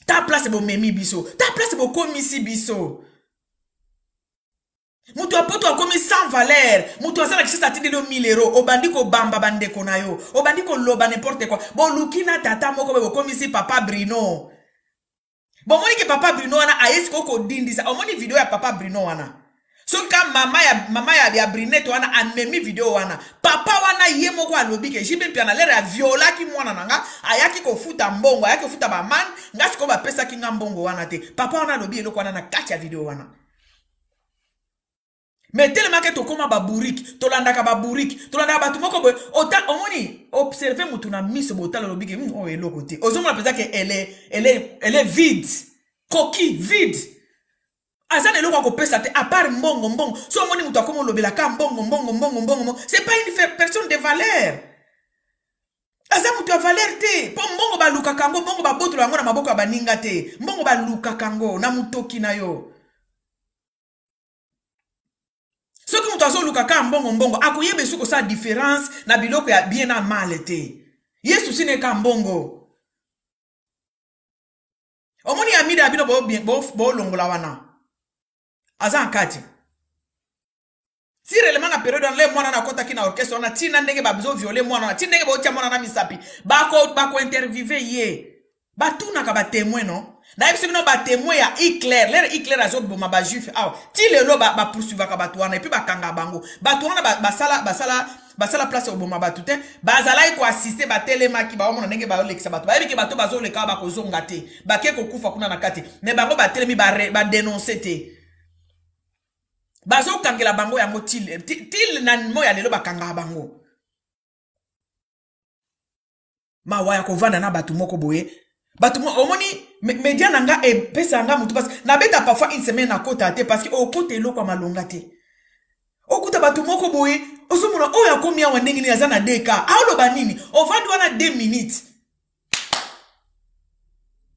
ta place bo memi biso ta place bo komisi biso mutu apoto akomi sans valeur mutu asala Kishasa tindi lo 1000 euros obandi ko bamba bandeko na yo obandi ko loba n'importe quoi bo lukina tata moko bo komisi papa Bruno. Bon, moi, que papa Bruno wana ayesko ko dindi sa. Omoni video ya papa Bruno wana. So ka mama ya Brinet wana amemi video wana. Papa wana yemo ko alobi ke jibe piana lere ya viola ki mwana nanga ayaki ko futa mbongo ayaki ko futa ba man ngasi ko ba pesa ki nga mbongo wana te. Papa wana alobi eloko wana na kati ya video wana. Mais tellement que to koma ba burik, to landaka ba burik, to landaka ba tumoko boy. Ota omoni observer mutu na miso botala alobi ke o eloko te. Ozomona pesa ke elle est vide. Coquille vide. Azan eloko ko pesa te à part mbongo. So omoni mutu akomo lobela ka mbongo. C'est pas une personne de valeur. Azan mutu a valeur te. Po mbongo ba luka kango, mbongo ba boto yango na maboko ba ninga te. Mbongo ba luka kango na mutoki na yo. Ce qui nous a luka ka mbongo akoyebe suko sa différence na biloko ya bien na mal te. Yesu sine ka mbongo. Omoni Amida abino bo longola wana. Azan kati. Si réellement na période le mwana na kota ki na orchestre on a tina ndenge ba bizo violer mwana na tina ndenge bo tia mwana na misapi. Bako interviewer ye. Ba tuna ka ba témoin non. Na yebisi bino ba témoin ya Hitler, l'air Hitler azo boma ba juif aw. Ti lelo ba poursuivre ka batu wana et puis ba kanga bango. Batu wana basala place oboma batu te. Bazala ko assister ba telemaki ba omona ndenge ba olekisa batu. Ba yebiki batu bazo leka ba ko zonga te. Ba ke ko kufa kuna na kati. Ne bango ba telemi ba dénoncer te. Bazo kangela bango yango til na mo ya lelo ba kanga bango. Ma waya ko vanda na batu moko boye. Batu mo omoni media nanga e pesa nga mutu parce na beta parfois une semaine na kota te parce que o kote loko malonga te. O kuta batu moko boye osomona o ya komi ya wandengi ni azana deka. Aolo ba nini? O vandi wana 2 minutes.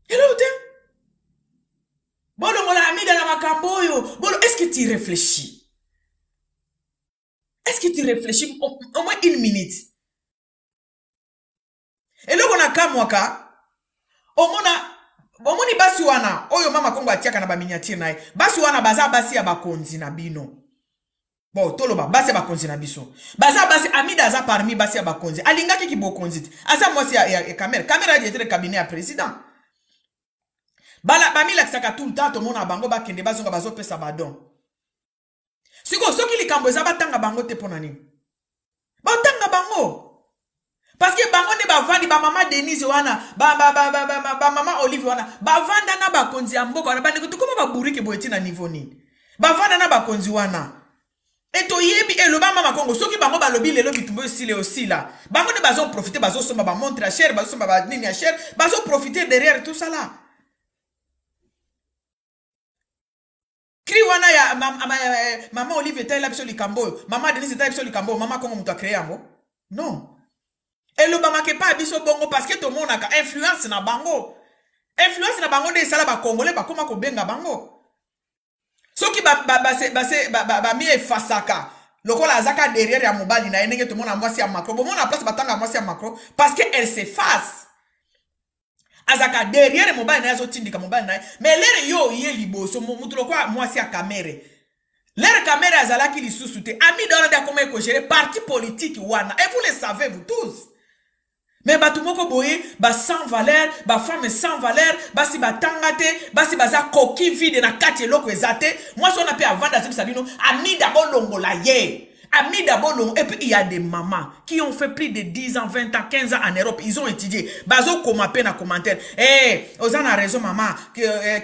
Hello te. Bolo ngola Amida na makambo yo. Bolo est-ce que tu réfléchis? Est-ce que tu réfléchis au moins 1 minute? Et là on a kamwaka omoni basi wana oyo mama Kongo atiaka na ba miniature nae basi wana baza basi ya bakonzi na bino bon toloba basi ya bakonzi na biso baza basi Amida aza parmi basi ya bakonzi alingaki ki bokonzi asa mwasi ya camera ya être cabinet ya président bamila kisaka tout le temps to mona bango bakende bazonga bazopesa badon siko soki likambo eza batanga bango te pona nini batanga bango. Parce que bango ne bavandi ba mama Denise wana ba mama Olive wana bavanda na bakonzi ya mboka wana bandeko tukoma baburiki boyeti na niveau nini bavanda na bakonzi wana eto yebi eloba mama Kongo soki bango balobi lelo bitumbo sile aussi là bango ne bazon profiter bazo soma ba montre à cher bazo soma ba nini à cher bazo profiter derrière tout ça là kri wana ya mama Olive etala biso likambo mama Denise etala biso likambo mama Kongo muto a créé yango non. Et le bama ke pa biso bongo parce que tout le monde a influence na bango. influence na bango de sala ba congolais ba koma ko benga bango. Soki ba mi efasaka. Lokola azaka derrière ya mobali na enenge to mona mwasi ya macro. Bon mona place batanga mwasi ya macro parce que elle s'efface. Azaka derrière mobali na yazo tindika mobali na. Mais lere yo ye liboso mutu lokwa mwasi ya kamere. Lere kamere azalaki lisusu te. Ami dona da comment ko gérer parti politique wana. Et vous le savez vous tous. Mais batumoko boye ba sans valeur, ba femme sans valeur, ba si ba tangate, ba si baza coquille vide na kati loko ezate. Moi on a pu avant d'azim sabino, ami d'abord longo la ye. Ami d'abord longo. Et puis il y a des mamans qui ont fait plus de 10 ans, 20 ans, 15 ans en Europe, ils ont étudié. Bazo koma pe na commentaire. Eh, Ozan a raison maman,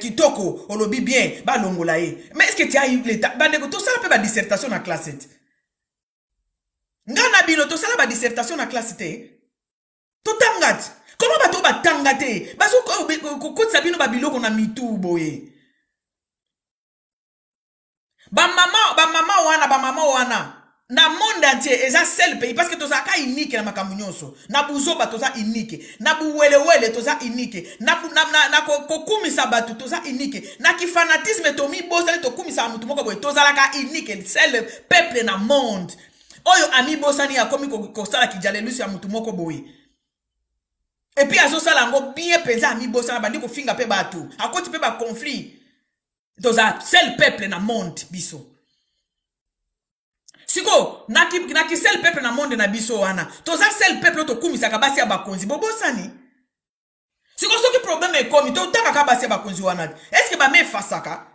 qui toko, olobi bien, ba longo la ye. Mais est-ce que tu as eu l'état? Ba nego to sala pe ba dissertation na classe 7. Ngana bino to sala ba dissertation na classe 7. Totangati. Comment bato batangate? Baso ko sabino babiloko na mitu boye. Ba mama wana. Na monde entier, eza seul pays parce que toza ka unique na makambo nyonso. Na buzoba toza unique. Na buwelewele toza unique. Na kokumisa batu toza unique. Na ki fanatisme to mi bosa to kumisa mutu moko boye toza la ka unique. Seul peuple na monde. Oyo ami bosa ni akomi ko sala ki jalelusi ya mutu moko boye. Et puis azo sala ngo bien penza ami bosa na bandi ko finga pe batu. Akoti pe ba conflit. Toza seul peuple na monde biso. Siko, naki seul peuple na monde na biso wana. Toza seul peuple to kumisa kabasi ya bakonzi. Bobo sani. Siko soki problème e komi, to utaka kabasi ya bakonzi wana. Est-ce que ba me fasaka?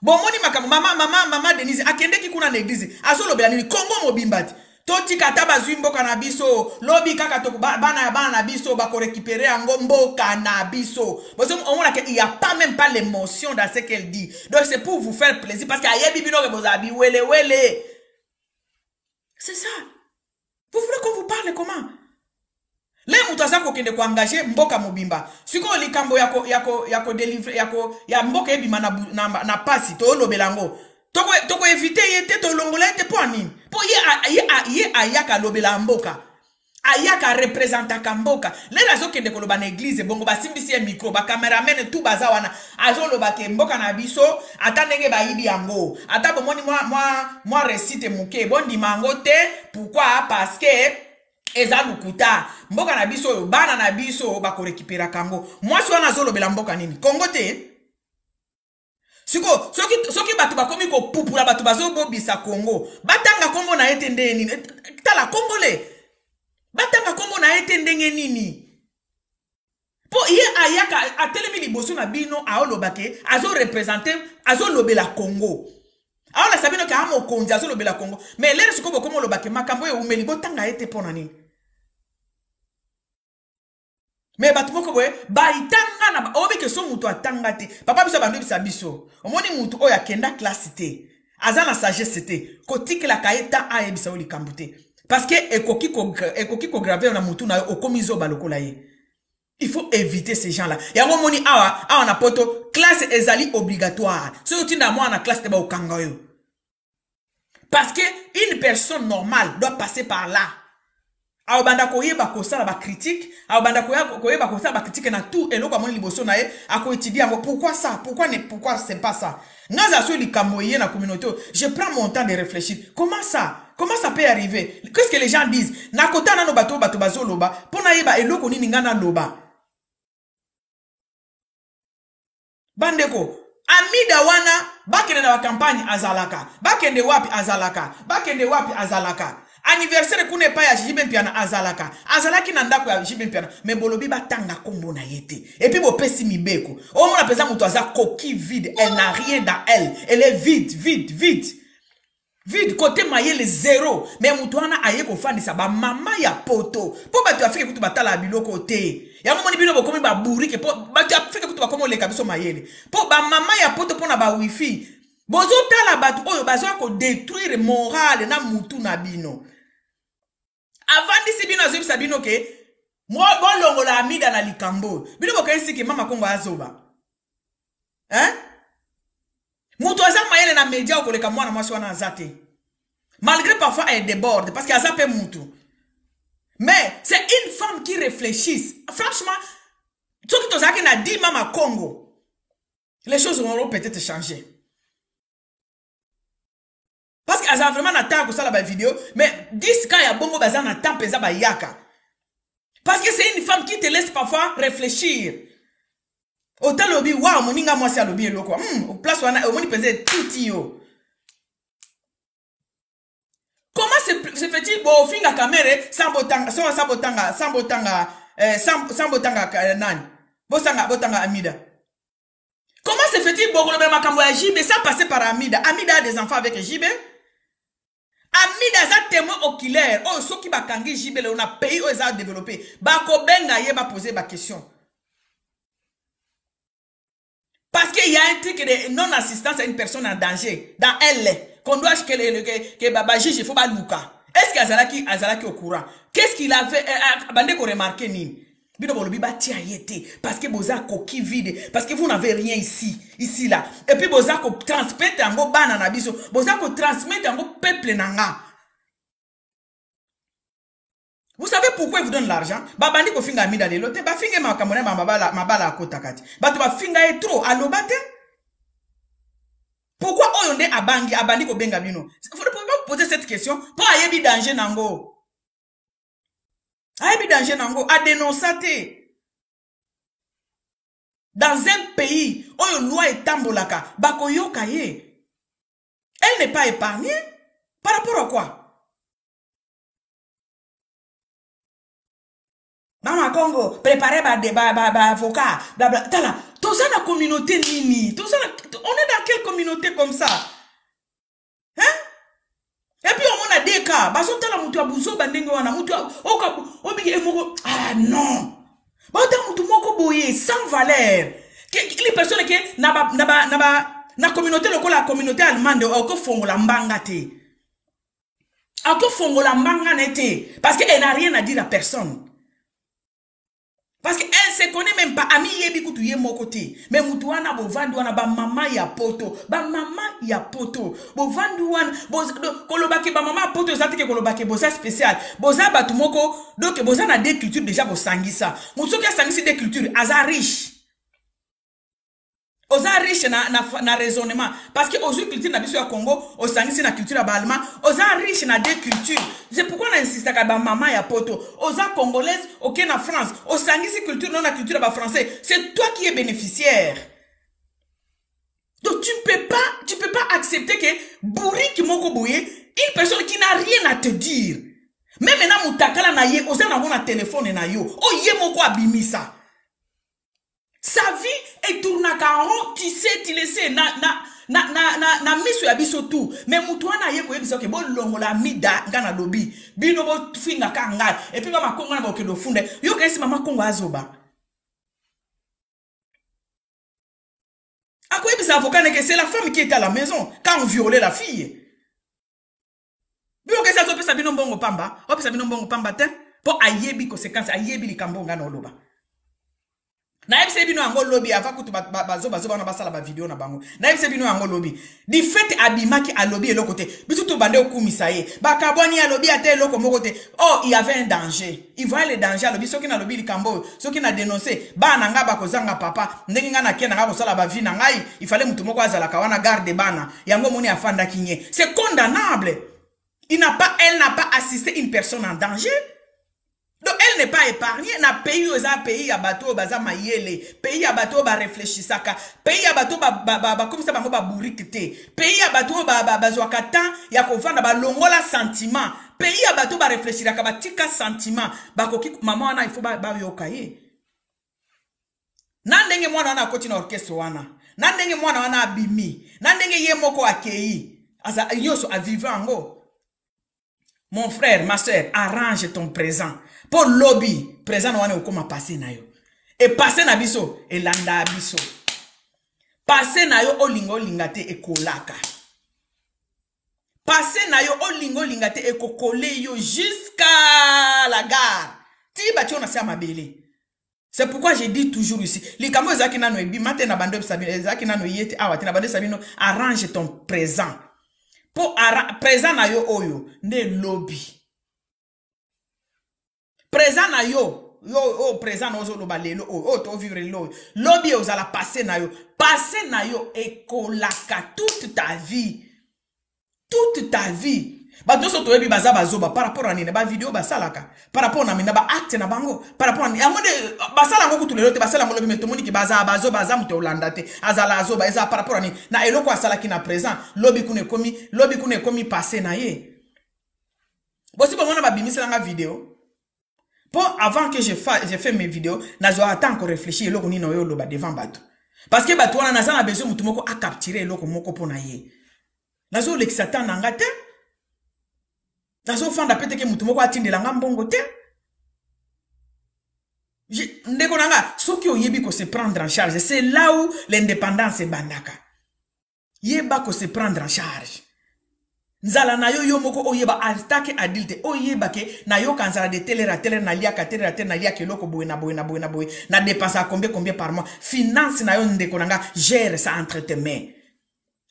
Bon moni makamu, mama Denise, akende ki kuna na église. Azo lobela nini, Kongo mobimbati. Toti kata bazwi mboka na biso. Lobi kaka to bana na biso, bako récupérer ango mboka na biso. On voit qu'il n'y a pas même pas l'émotion dans ce qu'elle dit. Donc c'est pour vous faire plaisir. Parce qu'il y a bibino que vous avez wele. C'est ça. Vous voulez qu'on vous parle comment? Les moutaza ko kende ko engager mboka mobimba. Siko likambo yako deliver ya mboka ebima na pasi to lobelango. Toko éviter yete to longola yete po nini? Po ye ayaka lobela mboka. Ayaka représenta kamboka. Les razo kende ko loba na église bongo ba simbisi micro ba cameraman tout baza wana. Azo loba ke mboka na biso atandenge ba yibi yango. Ata bomoni moi récite muke bondi mango te. Pourquoi? Parce que eza lukuta. Mboka na biso bana na biso ba ko récupérer kango. Moi so na zo lobela mboka nini? Kongo te. Siko, soki batu bakomi ko pupula batu bazo bobisa Kongo. Batanga Kongo na ete ndenge nini? Tala Kongole. Batanga Kongo na ete ndenge nini? Po ye ayaka atelemi liboso na bino aolobake azo représenter azo lobela Kongo. Aola sabino ka amo konzi azo lobela Kongo. Mais lere siko bokomo lobake makambo ye umeli botanga ete pona nini? Mais batu moko boye ba itanga na obi ke so mutu atanga te papa biso bandu bisa biso omoni mutu oya kenda classe te azana sagesse te kotiki la kaeta a bisa oli kambute parce que ekoki ko graver na mutu na okomizo balokola ye. Il faut éviter ces gens là. Ya moni awa na poto classe ezali obligatoire. So utinda moi na classe te ba okanga yo. Parce que une personne normale doit passer par là. Aobanda koyeba kosala ba critique, aobanda koyeba kosala ba critique na tout eloko amoni liboso na ye, ako étudier ngo pourquoi ça, pourquoi c'est pas ça. Ngaza so likamoye na communauté, je prends mon temps de réfléchir. Comment ça peut arriver? Qu'est-ce que les gens disent? Na kota na no bato bazo loba, pona yeba eloko nini ngana loba. Bandeko, amida wana bakende na campagne azalaka, bakende wapi azalaka. Anniversaire kune pa ya Jibem Piana azalaka. Azalaki na ndako ya Jibem Piana. Mais bolobi batanga kombo na yete. Et puis bo pesi mibeko. O mona pesa muto aza coquille vide. Elle n'a rien dans elle. Elle est vide. Vide côté mayele zéro. Mais muto wana aye ko fandisa ba mama ya poto. Po batu afike kutu batala biloko te. Ya moni bino bokomi ba burike po batu afike kutu bakomo leka biso mayele. Po ba mama ya poto pona ba wifi. Bozo tala batu oyo bazo ko détruire morale na mutu na bino. Avant d'ici bino azobi sabino ke mo bolongo la amida na likambo. Bino bokensi ke mama Kongo azoba. Hein? Mutu aza mayele na media okoleka mwana mwasi wana azate. Malgré parfois elle déborde parce qu'elle zappe mutu. Mais c'est une femme qui réfléchisse. Franchement, Ce qui t'a na dit mama Congo, les choses vont peut-être changer. Parce qu'elle a vraiment n'attend que ça la vidéo, mais 10 cas ya bongo bazan n'attend pesa ba yaka. Parce que c'est une femme qui te laisse parfois réfléchir. Autant lobby, waouh, moninga moi c'est lobby loko. Au place où on a au moni pesé tout yo. Comment se fait-il bon finga caméra sans botanga nan. Botanga Amida. Comment se fait-il bon le makambo ya JB sans passer par Amida? Amida a des enfants avec JB. Amida za témoin oculaire. Oh ceux qui ba kangi JB on a pays où ils ont développé. Ba ko benga ye ba poser ba question. Parce qu'il y a un truc de non-assistance à une personne en danger. Dans elle, qu'on doit que Baba juge, il faut pas Luka. Est-ce qu'il Azalaki au courant? Qu'est-ce qu'il a fait? Bande qu'on remarque ni. Parce que vous avez coquille vide. Parce que vous n'avez rien ici là. Et puis vous avez transmettre en go banana biso. Vous avez transmettre en go peuple nanga. Vous savez pourquoi ils vous donnent l'argent? Babandi ko finga mida de lote, ba finga ma kamone ma bala kota kati. Ba to ba finga e trop alo bate. Pourquoi oyonde abandi ko benga bino? Vous ne pouvez pas poser cette question. Pour ayebi danger nango. Ayebi danger nango a dénoncer. Dans un pays oyo loi est tambolaka, ba ko yoka ye. Elle n'est pas épargnée par rapport à quoi? Mama Congo, préparez ba débat, avocat, blabla. Tala, tout ça la communauté nini. Tout ça, on est dans quelle communauté comme ça? Hein? Et puis on a des cas. Baso tala mutu abuso bandenge wana mutu oka obigi emoko. Ah non. Bata mutu moko boye sans valeur. Les personnes qui na communauté lokola la communauté allemande oko fongola mbanga te. Oko fongola mbanga nete parce qu'elle n'a rien à dire à personne. Parce qu'elle se connaît même pas. Ami yebi kutu ye mokote. Mais mutuana bo vanduana ba mama ya poto. Ba mama ya poto. Bo vanduana bo kolobake ba mama poto zati ke kolobake boza spécial. Boza batu moko donc boza na des cultures déjà bo sangisa. Mutu ki sangisi des cultures aza riche. Oza riche na raisonnement parce que aux cultures na biso ya Congo au sangisi na culture ba allemand oza riche na des cultures. C'est pourquoi on insiste à ba maman ya poto oza congolaise OK na France au sangisi culture non na culture ba français c'est toi qui es bénéficiaire. Donc tu peux pas accepter que bourri qui moko boye une personne qui n'a rien à te dire. Même maintenant mutakala na ye oza na bona téléphone na yo o ye moko abimisa. Sa vie est tournée en rond, tu sais, tu le sais, na miso ya biso tout. Mais mutuana ye ko yebisa ke bon longo la mida ngana lobi. Bino bo finga kanga. Et puis mama kongo na bokedo funde. Yo kesi mama kongo azoba. A ko yebisa avocat que c'est la femme qui était à la maison quand on violait la fille. Yo kesi azo pesa bino mbongo pamba. O pesa bino mbongo pamba te. Po ayebi conséquence ayebi likambo ngana oloba. Na ebise bino ango lobby avant que tu bazo na basala ba vidéo na bango. Na ebise bino ango lobby. Di fait abimaki a lobby eloko te. Biso to bande okumisa ye. Ba kabwani a lobby ate eloko moko te. Oh, il y avait un danger. Il voyait le danger a lobby soki na lobby likambo, soki na dénoncer. Ba na nga ba kozanga papa, ndenge nga na kena nga kosala ba vie na ngai, il fallait mutu moko azala kawana garde bana. Yango moni afanda kinye. C'est condamnable. Elle n'a pas assisté une personne en danger. Donc elle n'est pas épargnée. Na pays aux pays à bateau baza mayele, pays à bateau ba réfléchissaka, pays à bateau ba comme ça ba bourikete, pays à bateau ba zwakata ya kovanda ba longola sentiment, pays à bateau ba réfléchiraka ba tika sentiment, ba koki maman na il faut ba yokaye. Nandenge mwana na koti na orchestre wana. Nandenge mwana wana abimi. Nandenge ye moko akei. Asa yoso a vivant ngo. Mon frère, ma soeur, arrange ton présent. Pour lobby, présent on est comme passer na yo. Et passer na biso, et landa biso. Passer na yo olingo lingate e kolaka. Passer na yo olingo lingate e kokole yo jusqu'à la gare. Ti bati on a sa mabele. C'est pourquoi je dis toujours ici, les kamo ezaki na no ebi matin na bando sabino ezaki na no yete awati na bando sabino arrange ton présent. Pour présent na yo oyo ne lobby. Présent na yo yo présent ozo loba lelo o to vivre lo lobi ozala passer na yo ekolaka toute ta vie bato so toyebi baza bazoba par rapport à nini ba vidéo basalaka par rapport na mina ba acte na bango par rapport à amode basala ngo kutulelo te basala ngo lobi metomoni ki baza bazoba za muto olanda te azala azoba eza par rapport à nini na eloko asala ki na présent lobi kune komi passer na ye bosi ba mona ba bimisela nga vidéo. Pour avant que j'ai fait mes vidéos, nazo attend qu'on réfléchisse eloko ni no yo loba devant bato. Parce que bato wana naza na besoin mutu moko a capturer eloko moko pona ye. Nazo l'exatan nanga te. Nazo fanda pete ke mutu moko atindela nga mbongo te. Ndeko nanga soki oyebi ko se prendre en charge, c'est là où l'indépendance est bandaka. Yeba ko se prendre en charge. Nzala na yo moko oyeba atake adulte oyeba ke na yo kanzala de tele na liaka tele na liaka loko boy na dépense à combien par mois finance na yo ndeko nanga gère ça entre tes mains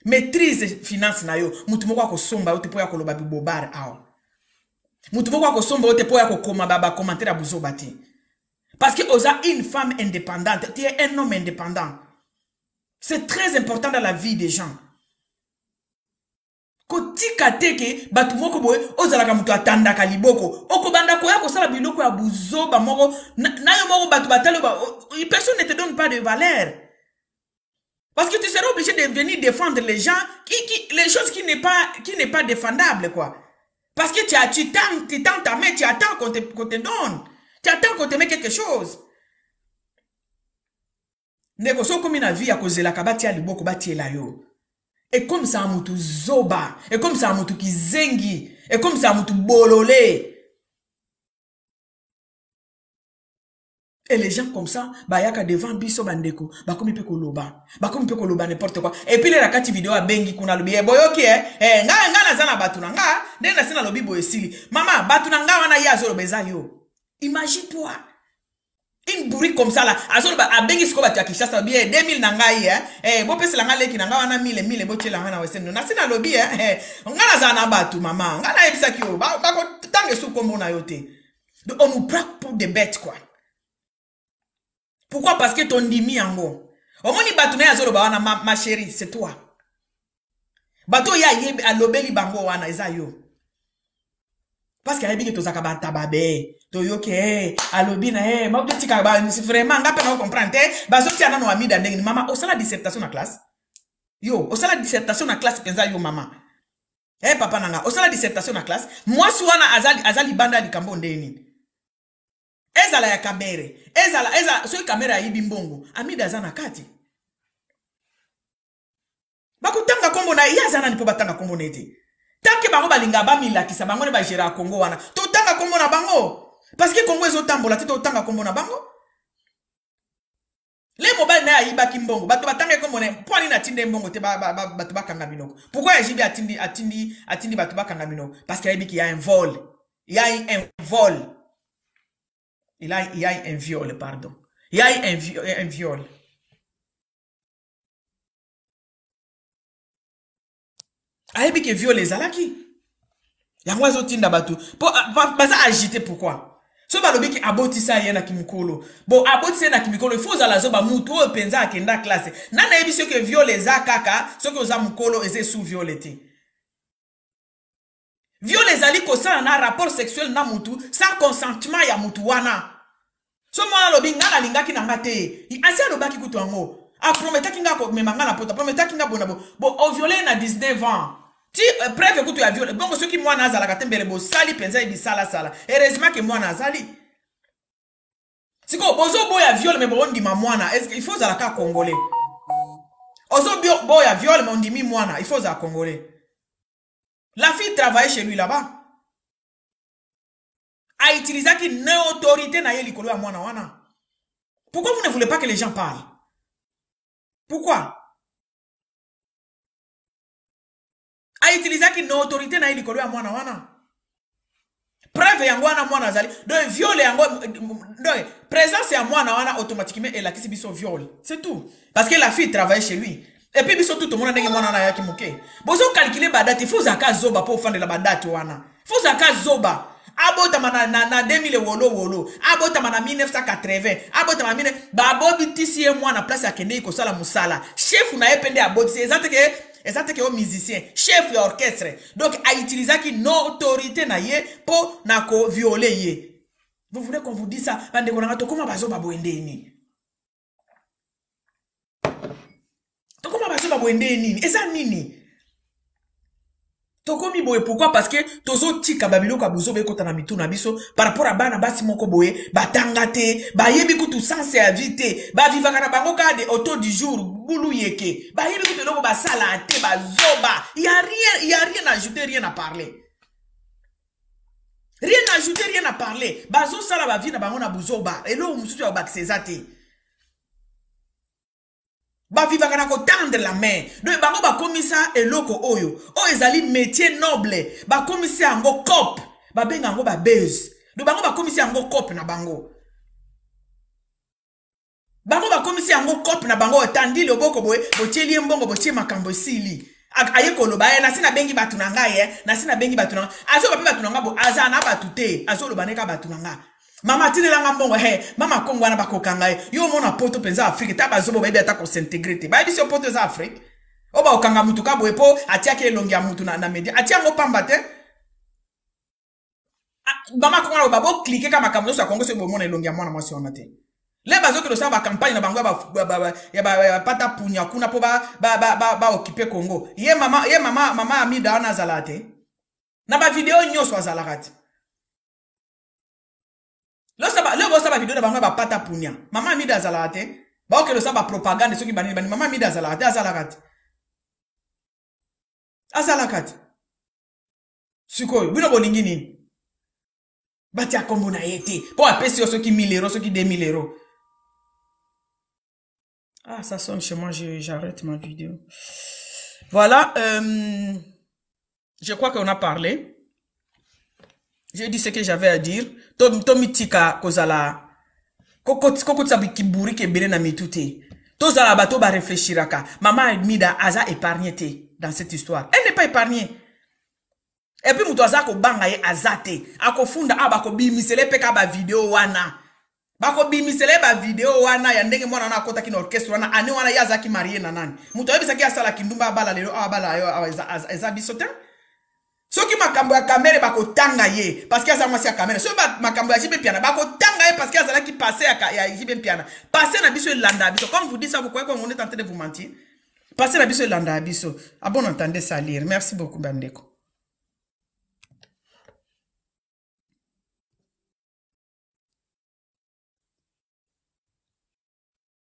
maîtrise finance na yo mutu moko akosomba ote poya koloba bibobar aw mutu moko akosomba ote poya kokoma baba commentaire abuzo bati parce que oza une femme indépendante tu es un homme indépendant c'est très important dans la vie des gens. Kotika teke batu moko boye ozalaka mutu atandaka liboko okobanda koya kosala biloko ya buzoba moko na yo moko batu batalo personne ne te donne pas de valeur parce que tu seras obligé de venir défendre les gens les choses qui n'est pas défendable quoi parce que tu tends ta main tu attends qu'on te donne tu attends qu'on te mette quelque chose ndeko so komi na vie ya kozela kabati ya liboko bati la yo. Et comme ça, mutu zoba. Et comme ça, mutu kizengi. Et comme ça, mutu bololé. Et les gens comme ça, bah yaka devant biso bandeko, bah comme il peut koloba, n'importe quoi. Et puis les rakati vidéo à bengi kuna lobi, boyoki nga zana batunanga, den na sina lobi boyesili. Mama, batunanga wana ya zolo beza yo. Imagine-toi. Une bourrique comme ça là, a bengi sko batu akishasa bien 2000 nangai bo pese langa leki nanga wana 1000 bo chela wana wesendo na sina lobi ngana zana batu mama ngana ebisa ki o ba ko tange su kombo na yote. Donc on nous braque pour des bêtes quoi. Pourquoi? Parce que ton dimi ango. Omoni batu na yazolo ba wana ma chérie, c'est toi. Bato ya yebe alobeli bango wana eza yo. Parce que ayebi ke tozaka ba tababe. Toyoke alobi na ma tika ba c'est vraiment nga pena comprendre ba so ti ana no amida ndenge mama osala dissertation na classe yo osala dissertation na classe penza yo mama papa nanga osala dissertation na classe moi suwana azali banda likambo ndeni ezala ya kamere ezala so kamera yibi mbongo amida zana kati bakutanga kombo na yazana nipo batanga kombo neti tanke bango balinga ba milakisa bango ne ba gera Congo wana to tanga kombo na bango. Parce que Congo ezo tambola tito tanga kombo na bango. Les mobile na yiba kimbongo bato batanga kombo ne pwani na tinde mbongo te bato bakanga binoko. Pourquoi yajibi atindi bato bakanga binoko? Parce qu'il y a un vol. Il y a un vol. Il y a un viol, pardon. Il y a un viol. Ayebi ke viol les alaki. Yango ezo tinda bato. Baza agité pourquoi? So balobi ki abotisa yena kimikolo. Bon abotisa yena kimikolo, il faut za lazo ba mutu o penza akenda classe. Nana yebi que viole za kaka, so que za mukolo eze sous violete. Viole zali ko sa na rapport sexuel na mutu sans consentement ya mutu wana. So mwana lobi ngana lingaki na ngate. Asi alobaki kutu ango. A prometa kinga ko memanga na pota, prometa kinga bonabo. Bon o violé na 19 ans. Ti preuve que tu as violé. Bon, ceux qui moi nazala katembele bo sali penza ibi sala. Heureusement que moi nazali. Siko bozo boya viole mais bon di ma mwana. Est-ce qu'il faut za la congolais? Ozo boya viole mais on dit mi mwana. Il faut za congolais. La fille travaille chez lui là-bas. A utilisé qui ne autorité na yeli kolo ya mwana wana. Pourquoi vous ne voulez pas que les gens parlent? Pourquoi? A utilisé qui no autorité na yeli kolo ya mwana wana. Preuve yango wana mwana zali. Donc viol yango donc présence ya mwana wana automatiquement elle a kisi biso viol. C'est tout. Parce que la fille travaille chez lui. Et puis biso tout le monde ndenge mwana na yaki moke. Bozo calculer ba date, il faut zaka zoba pour faire de la date wana. Il faut zaka zoba. abotama na 2000 wolo abotama na 1980 abotama na babotisi ye mwana place akende kosala musala chef na ye pende abotisi ezate ke o musicien chef ya orchestre donc a utilisaki une autorité na ye po na ko violer ye. Vous voulez qu'on vous dise ça? Bande konanga to koma bazo baboende nini? To koma bazo baboende nini? Eza nini? Tokomi boye pourquoi? Parce que tozo tika babilo ka buzo be kota na mitu na biso par rapport à bana basi moko boye batangate ba yebi kutu sans servite ba vivaka na bango ka de auto du jour bulu yeke ba yebi kutu loko ba salate ba zoba il y a rien à ajouter, rien à parler. Rien à ajouter, rien à parler. Bazo sala ba vi na bango na buzo ba elo mususu ya ba sezate. Ba vivaka na ko tendre la main. Donc bango ba komisa eloko oyo. O ezali métier noble. Ba komisa yango cop. Ba benga yango ba buzz. Donc bango ba komisa yango cop na bango. Bango ba komisa yango cop na bango tandi loboko boye botieli mbongo botie makambo sili. Aye koloba na sina bengi batu na ngai na sina bengi batu na. Azo ba pe batu na ngabo azana batu te. Azo lobaneka batu na ngai. Mama tinela ngambongo mama kongo wana bakokanga yo mona poto penza Afrique ta bazobo baby ata ko s'intégrer ba biso poto za Afrique oba okanga mutu ka boepo atia ke longi ya mutu na media atia ngo pamba te mama kongo babo cliquer kama kamno sa kongo se bo mona longi ya mwana mwasi wana te le bazo ke lo sa ba campagne na bango ya pata punya kuna po ba occuper Congo ye mama Amida na zalate na ba video nyoso azalakati. Le saba vidéo de bango ba pata punya. Mama Amida azalate. Ba oke le saba propagande soki bani mama Amida azalate azalakati. Sikoyo bino bolingi nini? Bati akombo na yete. Po apesi soki 1000 euros soki 2000 euros. Ah ça sonne chez moi, j'arrête ma vidéo. Voilà, je crois qu'on a parlé. J'ai dit ce que j'avais à dire. Tomi tika kozala koko tsabi kiburi ke bene na mitute. Tozala bato ba réfléchiraka. Maman Amida aza épargnée dans cette histoire. Elle n'est pas épargnée. Et puis muto aza ko banga ye azate. Ako funda abako bimisele peka ba video wana. Bako bimisele ba video wana ya ndenge mwana na kota kina orchestre wana ane wana ya zaki marié na nani. Muto yebisa ki asala kindumba abala lelo abala yo eza bisotin. Soki makambo ya kamere bako tanga ye parce que azamwa si ya kamere. So makambo ya jibe piana bako tanga ye parce que azala ki passe ya jibe piana. Passe na biso landa biso. Comme vous dites ça, vous croyez qu'on est en train de vous mentir? Passe na biso landa biso. Ah bon, entendez ça lire. Merci beaucoup Bandeko.